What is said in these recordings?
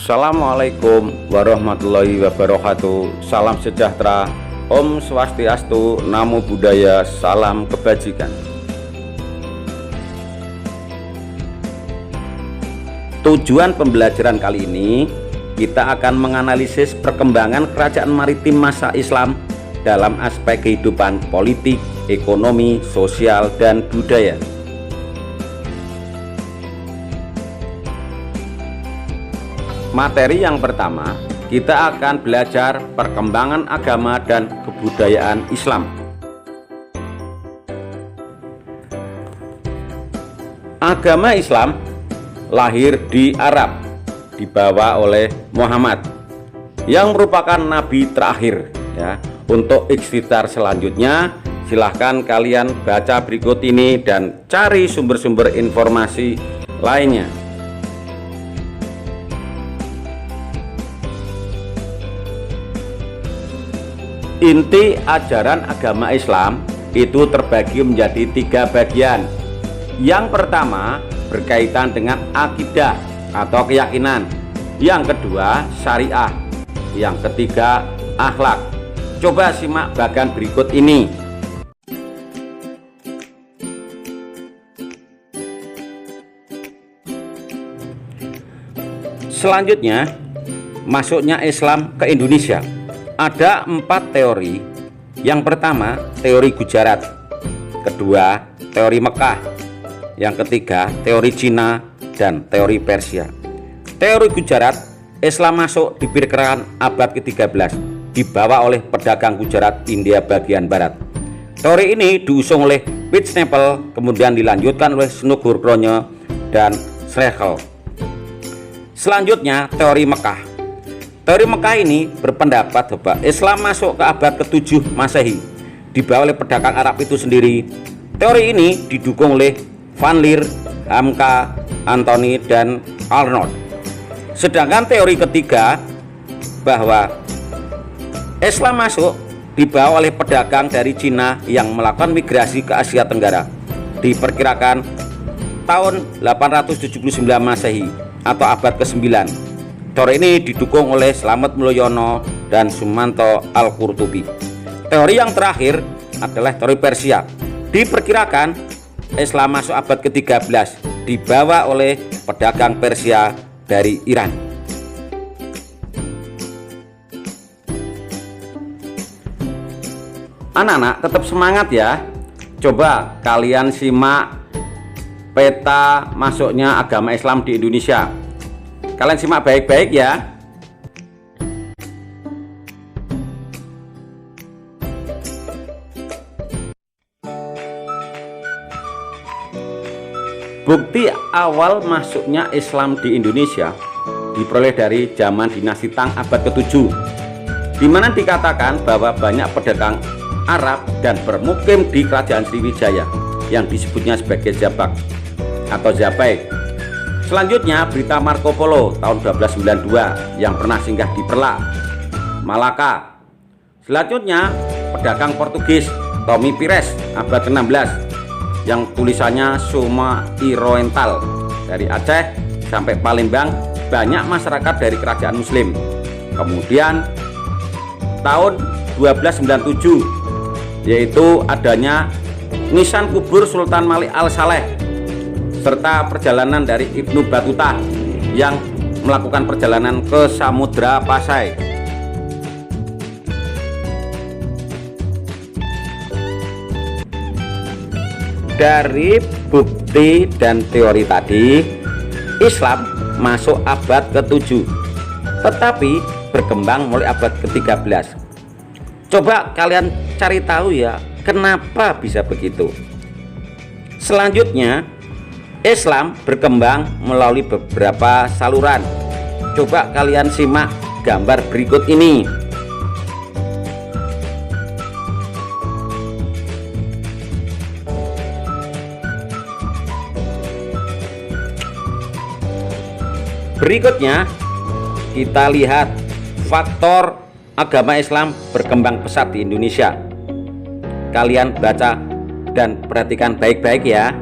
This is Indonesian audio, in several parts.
Assalamualaikum warahmatullahi wabarakatuh. Salam sejahtera, Om Swastiastu, Namo Buddhaya, salam kebajikan. Tujuan pembelajaran kali ini, kita akan menganalisis perkembangan kerajaan maritim masa Islam dalam aspek kehidupan politik, ekonomi, sosial, dan budaya. Materi yang pertama, kita akan belajar perkembangan agama dan kebudayaan Islam. Agama Islam lahir di Arab, dibawa oleh Muhammad yang merupakan nabi terakhir ya. Untuk ikhtisar selanjutnya, silahkan kalian baca berikut ini dan cari sumber-sumber informasi lainnya. Inti ajaran agama Islam itu terbagi menjadi 3 bagian. Yang pertama berkaitan dengan akidah atau keyakinan, yang kedua syariah, yang ketiga akhlak. Coba simak bagian berikut ini. Selanjutnya, masuknya Islam ke Indonesia. Ada 4 teori. Yang pertama, teori Gujarat. Kedua, teori Mekah. Yang ketiga, teori Cina dan teori Persia. Teori Gujarat, Islam masuk diperkirakan abad ke-13, dibawa oleh pedagang Gujarat, India bagian barat. Teori ini diusung oleh Pittsnapple, kemudian dilanjutkan oleh Snugurkronje dan Schlegel. Selanjutnya, teori Mekah. Teori Mekah ini berpendapat bahwa Islam masuk ke abad ke-7 Masehi, dibawa oleh pedagang Arab itu sendiri. Teori ini didukung oleh Van Leer, Hamka, Anthony, dan Arnold. Sedangkan teori ketiga bahwa Islam masuk dibawa oleh pedagang dari Cina yang melakukan migrasi ke Asia Tenggara, diperkirakan tahun 879 Masehi atau abad ke-9. Teori ini didukung oleh Slamet Mulyono dan Sumanto Al-Qurtubi. Teori yang terakhir adalah teori Persia. Diperkirakan Islam masuk abad ke-13, dibawa oleh pedagang Persia dari Iran. Anak-anak tetap semangat ya. Coba kalian simak peta masuknya agama Islam di Indonesia. Kalian simak baik-baik ya. Bukti awal masuknya Islam di Indonesia diperoleh dari zaman dinasti Tang abad ke-7, di mana dikatakan bahwa banyak pedagang Arab dan bermukim di kerajaan Sriwijaya yang disebutnya sebagai Jabak atau Jabai. Selanjutnya berita Marco Polo tahun 1292 yang pernah singgah di Perla, Malaka. Selanjutnya pedagang Portugis Tommy Pires abad ke-16 yang tulisannya Suma Iroental dari Aceh sampai Palembang, banyak masyarakat dari kerajaan Muslim. Kemudian tahun 1297 yaitu adanya nisan kubur Sultan Malik Al-Saleh serta perjalanan dari Ibnu Battuta yang melakukan perjalanan ke Samudra Pasai. Dari bukti dan teori tadi, Islam masuk abad ke-7, tetapi berkembang mulai abad ke-13. Coba kalian cari tahu ya, kenapa bisa begitu. Selanjutnya, Islam berkembang melalui beberapa saluran. Coba kalian simak gambar berikut ini. Berikutnya kita lihat faktor agama Islam berkembang pesat di Indonesia. Kalian baca dan perhatikan baik-baik ya.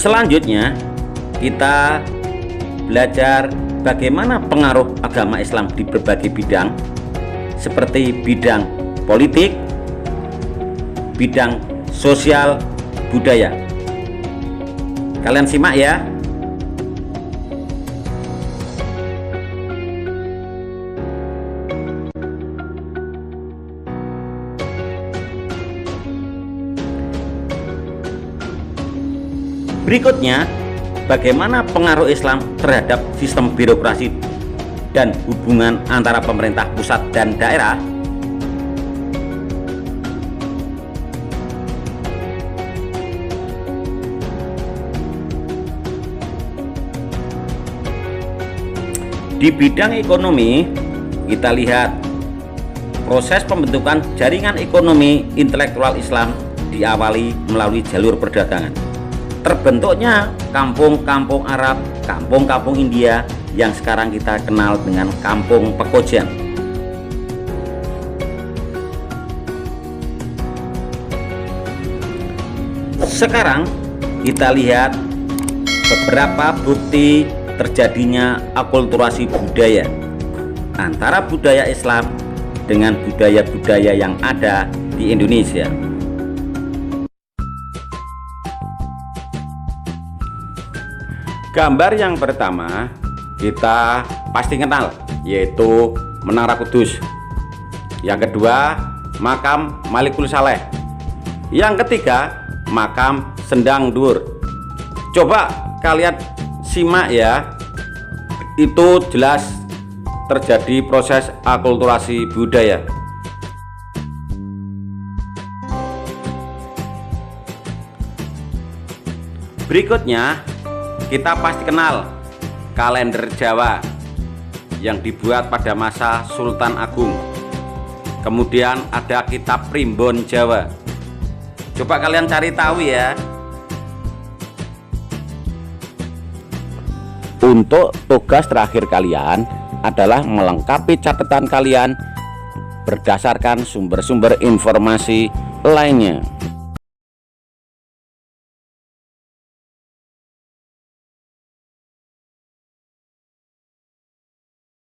Selanjutnya kita belajar bagaimana pengaruh agama Islam di berbagai bidang, seperti bidang politik, bidang sosial, budaya. Kalian simak ya. Berikutnya, bagaimana pengaruh Islam terhadap sistem birokrasi dan hubungan antara pemerintah pusat dan daerah. Di bidang ekonomi, kita lihat proses pembentukan jaringan ekonomi intelektual Islam diawali melalui jalur perdagangan. Terbentuknya kampung-kampung Arab, kampung-kampung India yang sekarang kita kenal dengan kampung pekojan. Sekarang kita lihat beberapa bukti terjadinya akulturasi budaya antara budaya Islam dengan budaya-budaya yang ada di Indonesia. Gambar yang pertama kita pasti kenal, yaitu Menara Kudus. Yang kedua, makam Malikul Saleh. Yang ketiga, makam Sendang Dur. Coba kalian simak ya, itu jelas terjadi proses akulturasi budaya. Berikutnya kita pasti kenal kalender Jawa yang dibuat pada masa Sultan Agung. Kemudian ada kitab Primbon Jawa. Coba kalian cari tahu ya. Untuk tugas terakhir kalian adalah melengkapi catatan kalian berdasarkan sumber-sumber informasi lainnya.